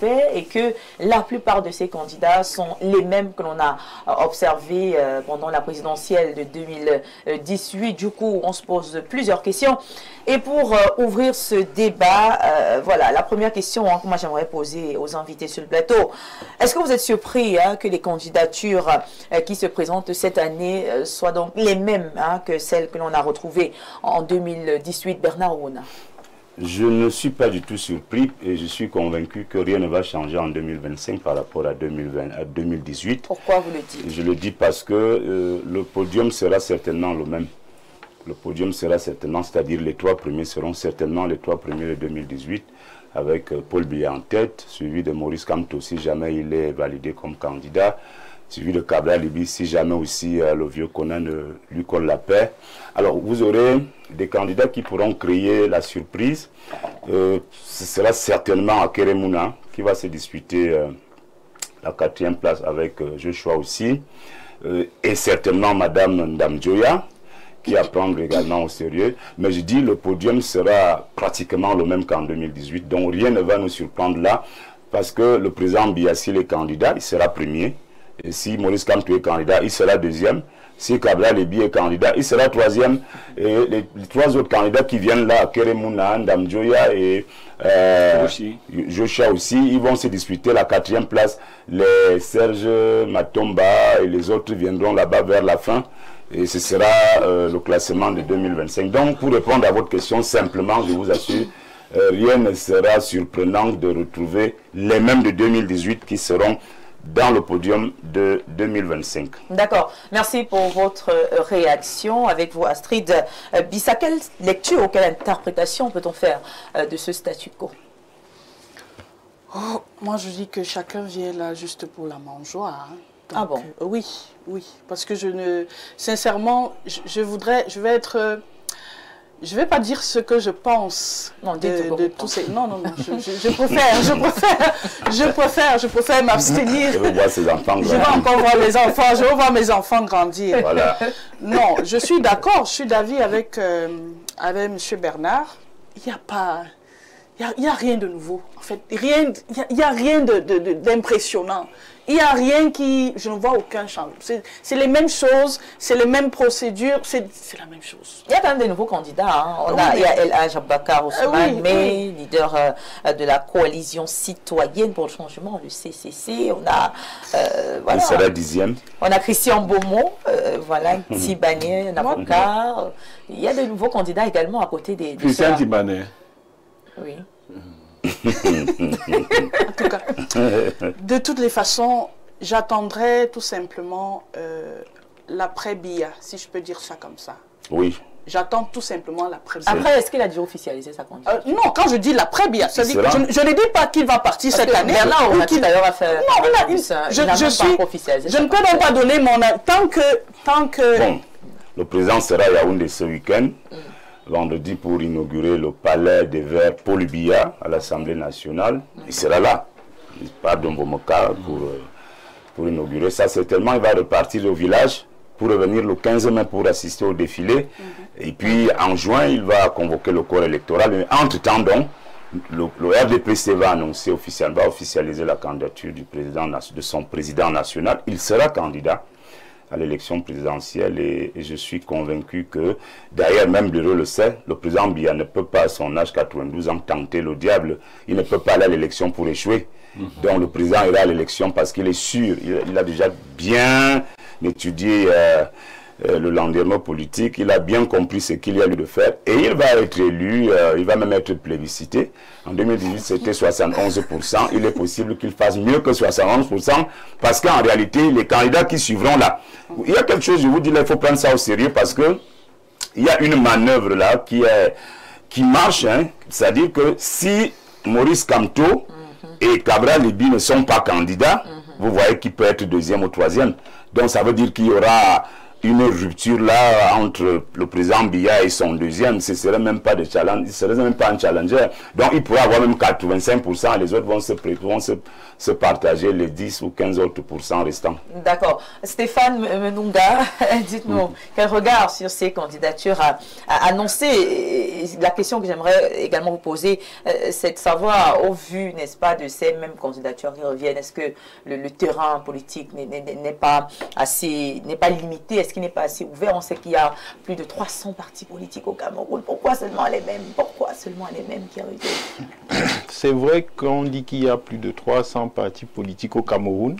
fait et que la plupart de ces candidats sont les mêmes que l'on a observés pendant la présidentielle de 2018. Du coup, on se pose plusieurs questions. Et pour ouvrir ce débat, voilà, la première question que moi j'aimerais poser aux invités sur le plateau. Est-ce que vous êtes surpris que les candidatures qui se présentent cette année soient donc les mêmes que celles que l'on a retrouvées en 2018? Bernard Ouna. Je ne suis pas du tout surpris et je suis convaincu que rien ne va changer en 2025 par rapport à 2018. Pourquoi vous le dites? Je le dis parce que le podium sera certainement le même. Le podium sera certainement, c'est-à-dire les trois premiers seront certainement les trois premiers de 2018, avec Paul Biya en tête, suivi de Maurice Kamto si jamais il est validé comme candidat, suivi de Cabral Libby si jamais aussi le vieux Conan lui colle la paix. Alors vous aurez des candidats qui pourront créer la surprise. Ce sera certainement Akere Mouna qui va se disputer la 4e place avec Joshua aussi, et certainement Madame Ndamjoya, qui à prendre également au sérieux. Mais je dis le podium sera pratiquement le même qu'en 2018. Donc rien ne va nous surprendre là. Parce que le président Biya, s'il est candidat, il sera premier. Et si Maurice Kamto est candidat, il sera deuxième. Si Cabral Libby est candidat, il sera troisième. Et les trois autres candidats qui viennent là, Akere Mouna, Ndamjoya et Joshua aussi, ils vont se disputer la 4e place. Les Serge Matomba et les autres viendront là-bas vers la fin. Et ce sera le classement de 2025. Donc, pour répondre à votre question, simplement, je vous assure, rien ne sera surprenant de retrouver les mêmes de 2018 qui seront dans le podium de 2025. D'accord. Merci pour votre réaction. Avec vous, Astrid Bissa, quelle lecture ou quelle interprétation peut-on faire de ce statu quo? Moi, je dis que chacun vient là juste pour la mangeoire. Donc, ah bon? Oui, oui. Parce que je ne... Sincèrement, je vais pas dire ce que je pense de tous ces... Non, non, non. Je préfère m'abstenir. Je veux voir ses enfants grandir. Je vais encore voir les enfants. Je veux voir mes enfants grandir. Voilà. Non, je suis d'accord. Je suis d'avis avec M. Bernard. Il n'y a pas... Il n'y a rien de nouveau. En fait, il n'y a rien d'impressionnant. Il n'y a rien qui... Je ne vois aucun changement. C'est les mêmes choses, c'est les mêmes procédures, c'est la même chose. Il y a quand même des nouveaux candidats. Il y a El Hadj Abakar Ousmane, leader de la coalition citoyenne pour le changement, le CCC. On a... voilà. Il sera 10e. On a Christian Beaumont, voilà, Tibané, un avocat. Il y a de nouveaux candidats également à côté des... Christian Tibané. Oui. En tout cas, de toutes les façons, j'attendrai tout simplement l'après-Biya, si je peux dire ça comme ça. Oui. J'attends tout simplement l'après-Biya. Après, est-ce qu'il a déjà officialisé sa candidature? Non, quand je dis l'après-Biya, je ne dis pas qu'il va partir cette année. Bernard, on a tout à l'heure à faire. Non, je ne peux même pas donner mon... Tant que... Bon, le président sera à Yaoundé ce week-end. Vendredi pour inaugurer le palais des Verts Paul Biya à l'Assemblée nationale. Il sera là. Il part d'Ombomoka pour inaugurer ça. Certainement, il va repartir au village pour revenir le 15 mai pour assister au défilé. Et puis, en juin, il va convoquer le corps électoral. Mais entre-temps, donc, le RDPC va annoncer officiellement, va officialiser la candidature de son président national. Il sera candidat à l'élection présidentielle et je suis convaincu que, d'ailleurs même Bureau le sait, le président Biya ne peut pas, à son âge 92 ans, tenter le diable. Il ne peut pas aller à l'élection pour échouer. Donc le président ira à l'élection parce qu'il est sûr, il a déjà bien étudié le landerneau politique, il a bien compris ce qu'il y a lieu de faire et il va être élu, il va même être plébiscité. En 2018, c'était 71%. Il est possible qu'il fasse mieux que 71% parce qu'en réalité, les candidats qui suivront là, il y a quelque chose, je vous dis, là, il faut prendre ça au sérieux parce que il y a une manœuvre là qui marche, hein, c'est-à-dire que si Maurice Kamto et Cabral Libby ne sont pas candidats, vous voyez qui peut être deuxième ou troisième. Donc ça veut dire qu'il y aura une rupture là entre le président Biya et son deuxième, ce ne serait même pas de challenge, il serait même pas un challenger. Donc il pourrait avoir même 85%, les autres vont se partager les 10 ou 15 autres pourcents restants. D'accord. Stéphane Menunga, dites-nous quel regard sur ces candidatures à annoncer. La question que j'aimerais également vous poser, c'est de savoir, au vu, n'est-ce pas, de ces mêmes candidatures qui reviennent, est-ce que le terrain politique n'est pas limité? Est-ce qu'il n'est pas assez ouvert? On sait qu'il y a plus de 300 partis politiques au Cameroun. Pourquoi seulement les mêmes? Pourquoi seulement les mêmes qui arrivent? C'est vrai qu'on dit qu'il y a plus de 300 partis politiques au Cameroun,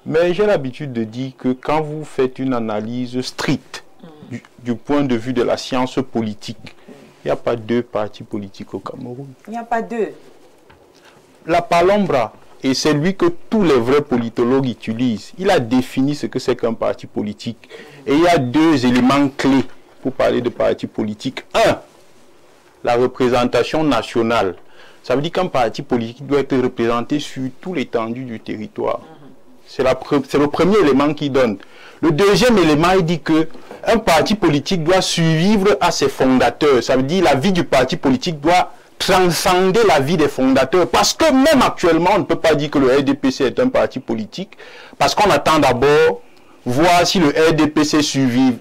mais j'ai l'habitude de dire que quand vous faites une analyse stricte du point de vue de la science politique, il n'y a pas 2 partis politiques au Cameroun. Il n'y a pas 2. La Palombra, et c'est lui que tous les vrais politologues utilisent, il a défini ce que c'est qu'un parti politique. Et il y a 2 éléments clés pour parler de parti politique. 1, la représentation nationale. Ça veut dire qu'un parti politique doit être représenté sur toute l'étendue du territoire. C'est le premier élément qu'il donne. Le deuxième élément, il dit qu'un parti politique doit survivre à ses fondateurs. Ça veut dire que la vie du parti politique doit transcender la vie des fondateurs. Parce que même actuellement, on ne peut pas dire que le RDPC est un parti politique. Parce qu'on attend d'abord voir si le RDPC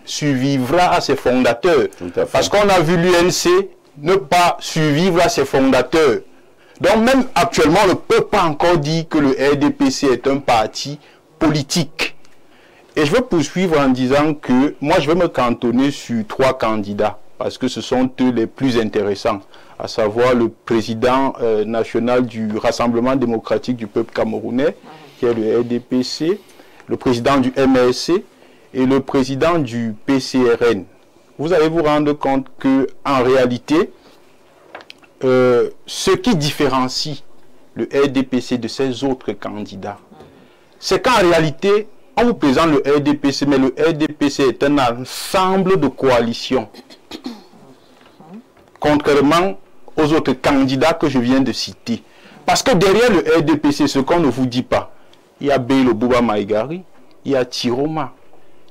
survivra à ses fondateurs. Parce qu'on a vu l'UNC ne pas survivre à ses fondateurs. Donc même actuellement, on ne peut pas encore dire que le RDPC est un parti politique. Et je vais poursuivre en disant que moi, je vais me cantonner sur 3 candidats. Parce que ce sont eux les plus intéressants, à savoir le président national du Rassemblement démocratique du peuple camerounais, qui est le RDPC, le président du MRC et le président du PCRN. Vous allez vous rendre compte qu'en réalité, ce qui différencie le RDPC de ces autres candidats, c'est qu'en réalité, on vous présente le RDPC, mais le RDPC est un ensemble de coalitions. Contrairement aux autres candidats que je viens de citer. Parce que derrière le RDPC, ce qu'on ne vous dit pas, il y a Bello Bouba Maïgari, il y a Tiroma,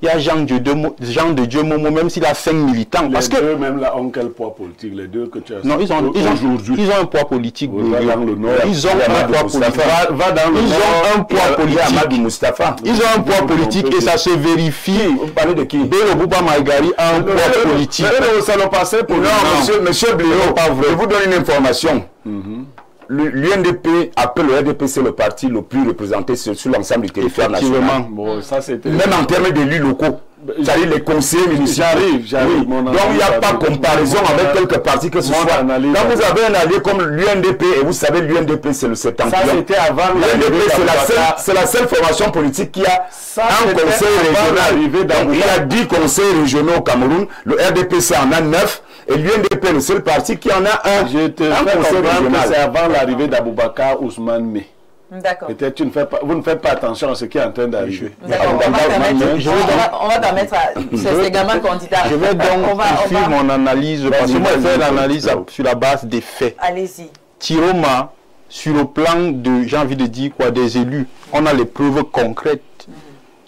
il y a Jean de Dieu Momo, même s'il a 5 militants. Les parce deux, que même là, ont quel poids politique? Les deux que tu as... Non, ils ont un poids politique. Va dans le nord. Ils ont un poids politique. Va dans le Ils nord. ont un poids politique. Mustafa. Ils ont un poids politique et ça se vérifie. Vous parlez de qui? Bello Bouba Maïgari a un poids politique. Ça l'a passé pour... Non, monsieur Bléo, je vous donne une information. L'UNDP appelle le RDPC le parti le plus représenté sur l'ensemble du territoire national. Bon, ça, même en termes d'élus locaux. C'est-à-dire les conseillers municipaux. J'arrive. Oui. Donc il n'y a pas comparaison avec quelques partis que ce soit. Quand vous avez un allié comme l'UNDP, et vous savez l'UNDP c'est le septentrion. Ça c'était avant l'UNDP, c'est la seule formation politique qui a un conseil régional. Il y a 10 conseils régionaux au Cameroun. Le RDPC en a 9. Et l'UNDP est le seul parti qui en a un. Je te fais comprendre que c'est avant l'arrivée d'Aboubacar Ousmane Mé. D'accord. Peut-être vous ne faites pas attention à ce qui est en train d'arriver. On va permettre à ces gamins candidats. Je vais donc suivre mon analyse, parce que moi je fais l'analyse sur la base des faits. Allez-y. Tiroma, sur le plan de, j'ai envie de dire quoi, des élus, on a les preuves concrètes.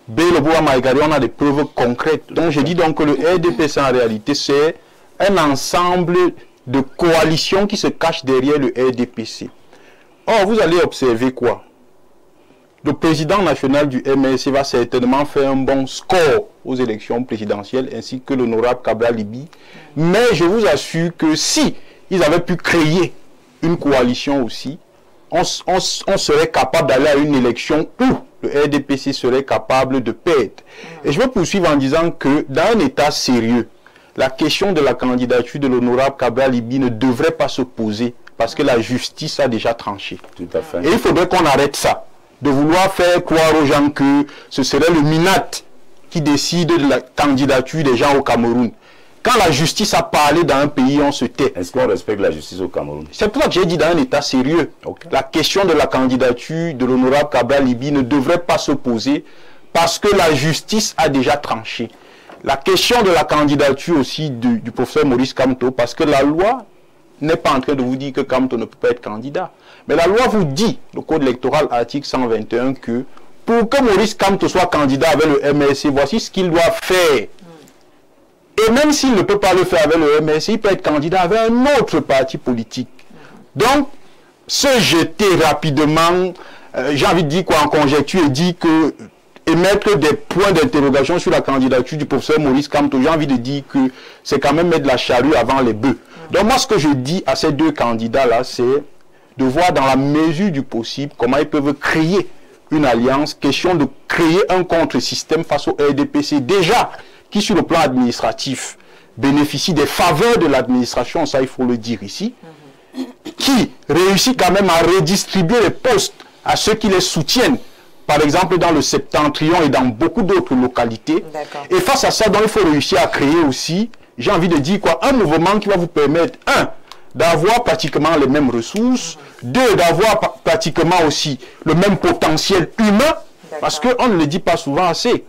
Bello Bouba Maïgari, on a des preuves concrètes. Donc je dis donc que le RDPC en réalité c'est un ensemble de coalitions qui se cachent derrière le RDPC. Or, vous allez observer quoi? Le président national du MRC va certainement faire un bon score aux élections présidentielles, ainsi que l'honorable Cabral Libi. Mais je vous assure que si ils avaient pu créer une coalition aussi, on serait capable d'aller à une élection où le RDPC serait capable de perdre. Et je vais poursuivre en disant que dans un état sérieux, la question de la candidature de l'honorable Cabral Libi ne devrait pas se poser parce que la justice a déjà tranché. Tout à fait. Et il faudrait qu'on arrête ça, de vouloir faire croire aux gens que ce serait le MINAT qui décide de la candidature des gens au Cameroun. Quand la justice a parlé dans un pays, on se tait. Est-ce qu'on respecte la justice au Cameroun? C'est pour ça que j'ai dit dans un état sérieux. La question de la candidature de l'honorable Cabral Libi ne devrait pas se poser parce que la justice a déjà tranché. La question de la candidature aussi du professeur Maurice Kamto, parce que la loi n'est pas en train de vous dire que Kamto ne peut pas être candidat. Mais la loi vous dit, le code électoral article 121, que pour que Maurice Kamto soit candidat avec le MRC, voici ce qu'il doit faire. Et même s'il ne peut pas le faire avec le MRC, il peut être candidat avec un autre parti politique. Donc, se jeter rapidement, j'ai envie de dire quoi, en conjecture, et dire que, et mettre des points d'interrogation sur la candidature du professeur Maurice Kamto, j'ai envie de dire que c'est quand même mettre la charrue avant les bœufs. Donc moi, ce que je dis à ces deux candidats-là, c'est de voir dans la mesure du possible comment ils peuvent créer une alliance, question de créer un contre-système face au RDPC, déjà, qui sur le plan administratif bénéficie des faveurs de l'administration, ça il faut le dire ici, qui réussit quand même à redistribuer les postes à ceux qui les soutiennent, par exemple dans le Septentrion et dans beaucoup d'autres localités. Et face à ça, donc, il faut réussir à créer aussi, j'ai envie de dire quoi, un mouvement qui va vous permettre, un, d'avoir pratiquement les mêmes ressources, deux, d'avoir pratiquement aussi le même potentiel humain, parce qu'on ne le dit pas souvent assez.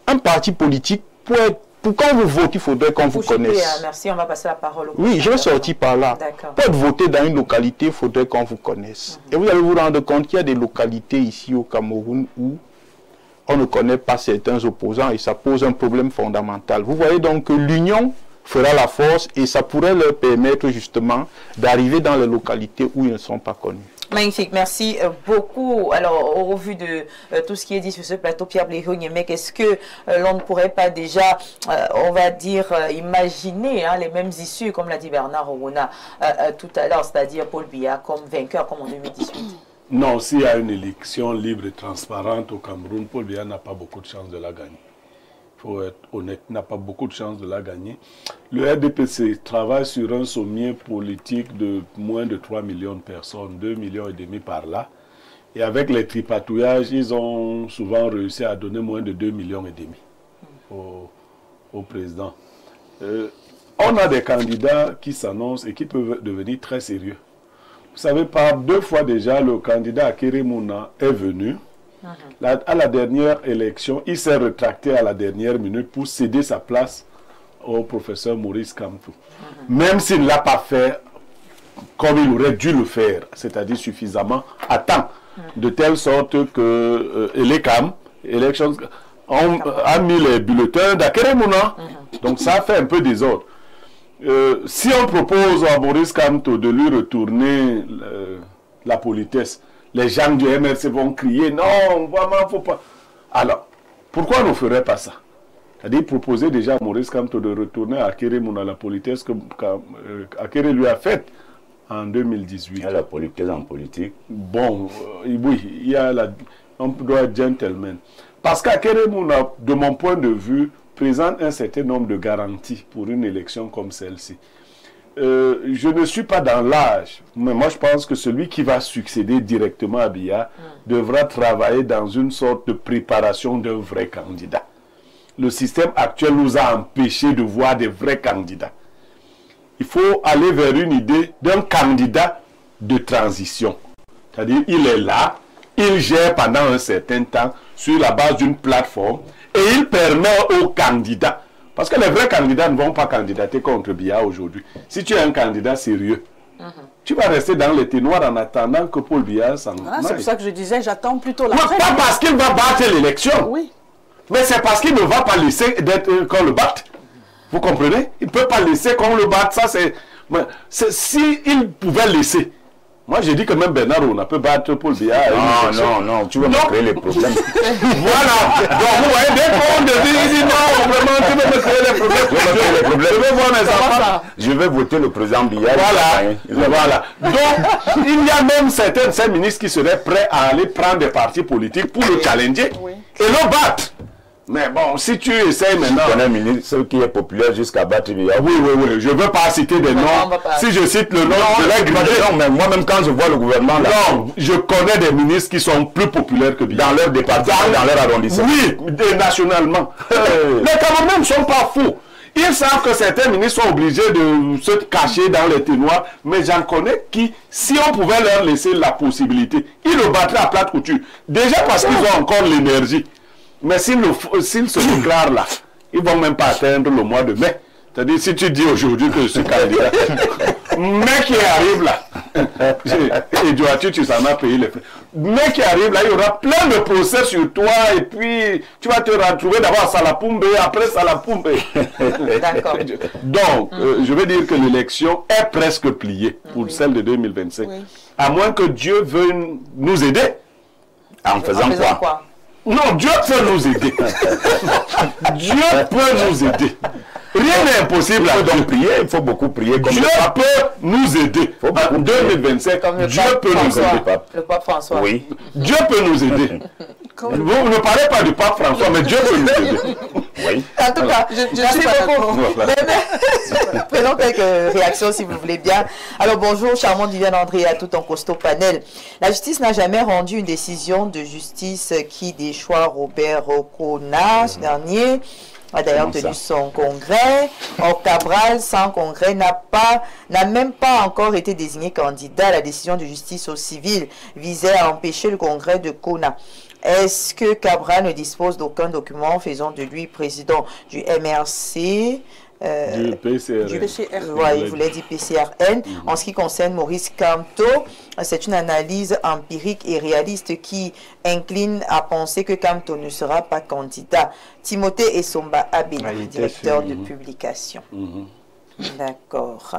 Un parti politique, pour quand vous votez, il faudrait qu'on vous connaisse. Merci, on va passer la parole au Oui, je vais sortir par là. Pour voter dans une localité, il faudrait qu'on vous connaisse. Et vous allez vous rendre compte qu'il y a des localités ici au Cameroun où on ne connaît pas certains opposants et ça pose un problème fondamental. Vous voyez donc que l'union fera la force et ça pourrait leur permettre justement d'arriver dans les localités où ils ne sont pas connus. Magnifique, merci beaucoup. Alors, au vu de tout ce qui est dit sur ce plateau, Pierre Blériot-Niémec, est-ce que l'on ne pourrait pas déjà, on va dire, imaginer les mêmes issues, comme l'a dit Bernard Orona tout à l'heure, c'est-à-dire Paul Biya comme vainqueur, comme en 2018? Non, s'il y a une élection libre et transparente au Cameroun, Paul Biya n'a pas beaucoup de chances de la gagner. Il faut être honnête, n'a pas beaucoup de chances de la gagner. Le RDPC travaille sur un sommier politique de moins de 3 millions de personnes, 2,5 millions par là. Et avec les tripatouillages, ils ont souvent réussi à donner moins de 2,5 millions au président. On a des candidats qui s'annoncent et qui peuvent devenir très sérieux. Vous savez, par 2 fois déjà, le candidat Akere Mouna est venu. À la dernière élection, il s'est rétracté à la dernière minute pour céder sa place au professeur Maurice Kamto. Même s'il ne l'a pas fait comme il aurait dû le faire, c'est-à-dire suffisamment à temps, de telle sorte que l'ECAM, Elections, a mis les bulletins d'Akere Mouna. Donc ça a fait un peu désordre. Si on propose à Maurice Kamto de lui retourner la politesse, les gens du MRC vont crier, non, vraiment, faut pas. Alors, pourquoi on ne ferait pas ça? C'est-à-dire proposer déjà à Maurice Kamto de retourner à Akere Mouna la politesse que Akere lui a faite en 2018. Il y a la politesse en politique. Bon, oui, il y a on doit être gentleman. Parce qu'Akere Mouna, de mon point de vue, présente un certain nombre de garanties pour une élection comme celle-ci. Je ne suis pas dans l'âge, mais moi je pense que celui qui va succéder directement à Biya devra travailler dans une sorte de préparation d'un vrai candidat. Le système actuel nous a empêchés de voir des vrais candidats. Il faut aller vers une idée d'un candidat de transition. C'est-à-dire, il est là, il gère pendant un certain temps sur la base d'une plateforme et il permet aux candidats. Parce que les vrais candidats ne vont pas candidater contre Biya aujourd'hui. Si tu es un candidat sérieux, tu vas rester dans les ténoirs en attendant que Paul Biya s'en aille. C'est pour ça que je disais, j'attends plutôt la fin. Pas parce qu'il va battre l'élection. Oui. Mais c'est parce qu'il ne va pas laisser qu'on le batte. Vous comprenez? Il ne peut pas laisser qu'on le batte. Ça, c'est... S'il pouvait laisser... Moi, j'ai dit que même Bernard, on peut battre Paul Biya. Non, tu vas me créer les problèmes. Voilà. Donc, vous voyez, dès qu'on dit non, vraiment, tu veux me créer les problèmes. Je vais voir mes enfants. Je vais voter le président Biya. Voilà. Donc, il y a même certains ministres qui seraient prêts à aller prendre des partis politiques pour le challenger et le battre. Mais bon, si tu essayes maintenant... Tu connais un ministre qui est populaire jusqu'à battre Biya. Oui. Je ne veux pas citer des noms. Si je cite le nom, je vais griller. Non, mais moi-même quand je vois le gouvernement... Là, non, je connais des ministres qui sont plus populaires que Biya. Dans leur département, dans leur arrondissement. Oui, nationalement. Les Camerounais ne sont pas fous. Ils savent que certains ministres sont obligés de se cacher dans les ténoirs. Mais j'en connais qui, si on pouvait leur laisser la possibilité, ils le battraient à plate couture. Déjà parce qu'ils ont encore l'énergie. Mais s'ils se déclarent là, ils ne vont même pas atteindre le mois de mai. C'est-à-dire, si tu dis aujourd'hui que je suis candidat, Mais qui arrive là, et Joachim, tu s'en as payé les frais. Mais qui arrive là, il y aura plein de procès sur toi et puis tu vas te retrouver d'abord à Salapumbe, après Salapumbe. D'accord. Donc, je veux dire que l'élection est presque pliée pour celle de 2025. Oui. À moins que Dieu veuille nous aider. En faisant quoi? Non, Dieu peut nous aider. Dieu peut nous aider. Rien n'est impossible. Il faut donc prier, il faut beaucoup prier. Dieu peut nous aider. En 2025, Dieu peut nous aider. Le pape François. Oui. Dieu peut nous aider. Vous ne parlez pas du pape François, mais Dieu peut nous aider. Oui. En tout cas, je suis beaucoup. Prenons quelques réactions si vous voulez bien. Alors bonjour, charmante Viviane André, à tout un costaud panel. La justice n'a jamais rendu une décision de justice qui déchoit Robert Okona, ce dernier a d'ailleurs tenu son congrès. Or, Cabral, sans congrès, n'a même pas encore été désigné candidat. La décision de justice au civil visait à empêcher le congrès de Kona. Est-ce que Cabral ne dispose d'aucun document faisant de lui président du MRC du PCRN. Ouais, il voulait dire PCRN. En ce qui concerne Maurice Kamto, c'est une analyse empirique et réaliste qui incline à penser que Kamto ne sera pas candidat. Timothée Essomba Abel, directeur de publication. D'accord.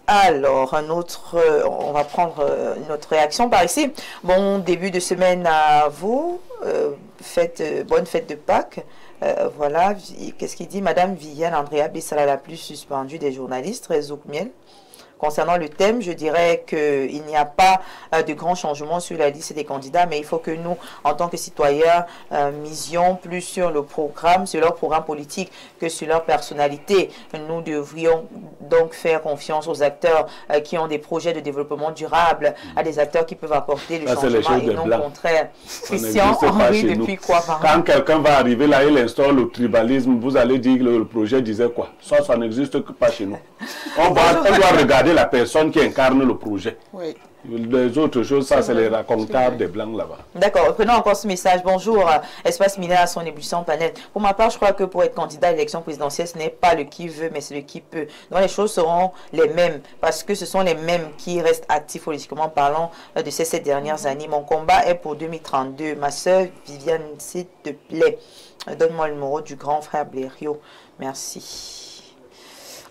Alors, on va prendre notre réaction par ici. Bon début de semaine à vous. Bonne fête de Pâques. Voilà, qu'est-ce qu'il dit? Madame Viviane Andrea Bessala, la plus suspendue des journalistes, Rezouk Miel. Concernant le thème, je dirais qu'il n'y a pas de grands changements sur la liste des candidats, mais il faut que nous, en tant que citoyens, misions plus sur le programme, sur leur programme politique que sur leur personnalité. Nous devrions donc faire confiance aux acteurs qui ont des projets de développement durable, à des acteurs qui peuvent apporter le changement et non le contraire. Christian Henry, depuis quoi? Quand quelqu'un va arriver là, il instaure le tribalisme, vous allez dire que le projet disait quoi? Ça n'existe que pas chez nous. On doit regarder la personne qui incarne le projet. Oui. Les autres choses, ça, c'est les racontables des Blancs là-bas. D'accord. Prenons encore ce message. Bonjour, Espace Minéa à son ébullition panel. Pour ma part, je crois que pour être candidat à l'élection présidentielle, ce n'est pas le qui veut, mais c'est le qui peut. Donc les choses seront les mêmes, parce que ce sont les mêmes qui restent actifs politiquement parlant de ces 7 dernières années. Mon combat est pour 2032. Ma soeur Viviane, s'il te plaît, donne-moi le numéro du grand frère Blériot. Merci.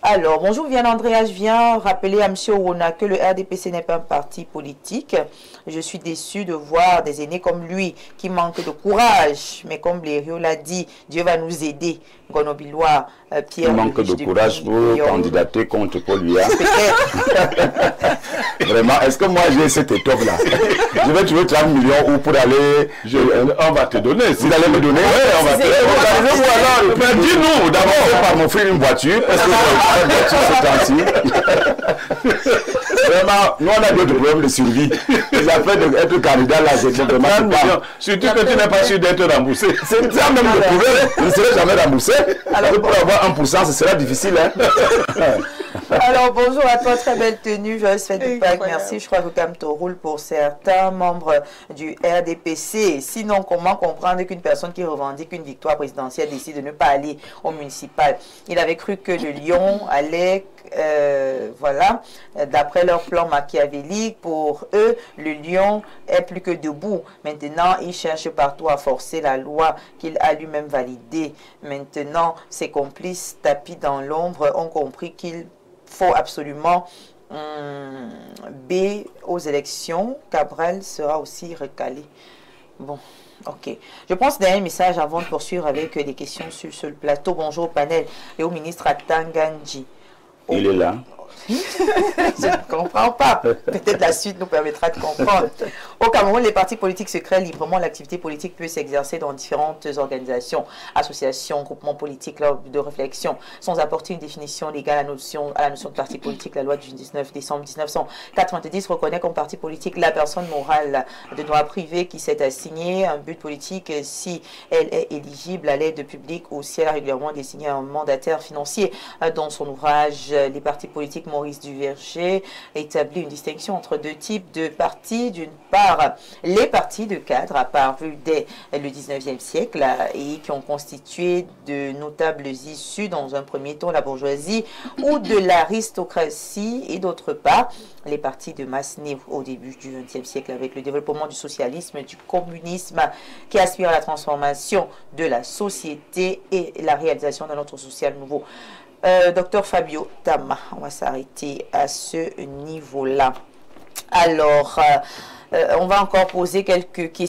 Alors, bonjour Viviane Andrea, je viens rappeler à M. Orona que le RDPC n'est pas un parti politique. Je suis déçu de voir des aînés comme lui qui manquent de courage. Mais comme Blériot l'a dit, Dieu va nous aider. Gonobilois, Pierre... Il manque de courage pour candidater contre Paul Biya. Vraiment, est-ce que moi j'ai cette étoffe-là? Je vais trouver 30 millions ou pour aller... On va te donner. Vous allez me donner? Oui, on va te donner. Mais dis-nous, d'abord, par m'offrir une voiture, parce que c'est temps-ci. Vraiment, nous on a d'autres problèmes de survie. Les affaires d'être candidat là, c'est vraiment pas. Surtout que tu n'es pas sûr d'être remboursé. C'est ça même le problème. Je ne serai jamais remboursé. Alors pour avoir 1%, ce sera difficile. Alors bonjour à toi, très belle tenue, joyeuse fête de Pâques, merci. Je crois que Kamto roule pour certains membres du RDPC. Sinon, comment comprendre qu'une personne qui revendique une victoire présidentielle décide de ne pas aller au municipal? Il avait cru que le lion allait... voilà, d'après leur plan machiavélique, pour eux, le lion est plus que debout. Maintenant, il cherche partout à forcer la loi qu'il a lui-même validée. Maintenant, ses complices tapis dans l'ombre ont compris qu'il faut absolument B aux élections. Cabral sera aussi recalé. Bon. Ok. Je pense dernier message avant de poursuivre avec des questions sur le plateau. Bonjour au panel et au ministre Atanganji. Il est là. Je ne comprends pas. Peut-être la suite nous permettra de comprendre. Au Cameroun, les partis politiques se créent librement. L'activité politique peut s'exercer dans différentes organisations, associations, groupements politiques lors de réflexion, sans apporter une définition légale à la notion de parti politique. La loi du 19 décembre 1990 reconnaît comme parti politique la personne morale de droit privé qui s'est assignée un but politique si elle est éligible à l'aide publique ou si elle a régulièrement désigné un mandataire financier. Dans son ouvrage, les partis politiques politique Maurice Duverger établit une distinction entre deux types de partis. D'une part, les partis de cadres apparus dès le 19e siècle et qui ont constitué de notables issus, dans un premier temps, la bourgeoisie ou de l'aristocratie, et d'autre part, les partis de masse nés au début du XXe siècle avec le développement du socialisme et du communisme qui aspirent à la transformation de la société et la réalisation d'un ordre social nouveau. Docteur Fabio Tama, on va s'arrêter à ce niveau-là. Alors, on va encore poser quelques questions.